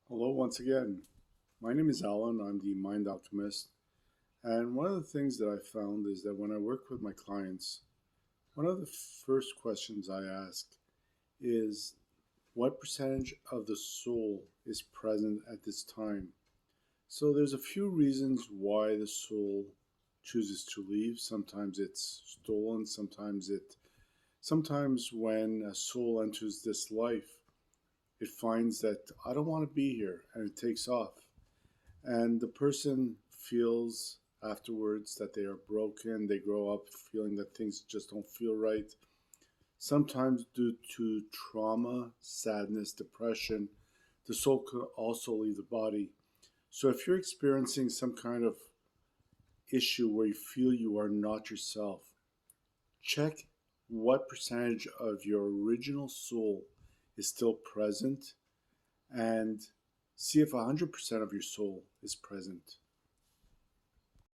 Hello, once again. My name is Allan. I'm the Mindalchemist. And one of the things that I found is that when I work with my clients, one of the first questions I ask is what percentage of the soul is present at this time? So there's a few reasons why the soul chooses to leave. Sometimes it's stolen, sometimes when a soul enters this life, it finds that I don't want to be here and it takes off. And the person feels afterwards that they are broken. They grow up feeling that things just don't feel right. Sometimes, due to trauma, sadness, depression, the soul could also leave the body. So, if you're experiencing some kind of issue where you feel you are not yourself, check what percentage of your original soul is still present and see if 100% of your soul is present.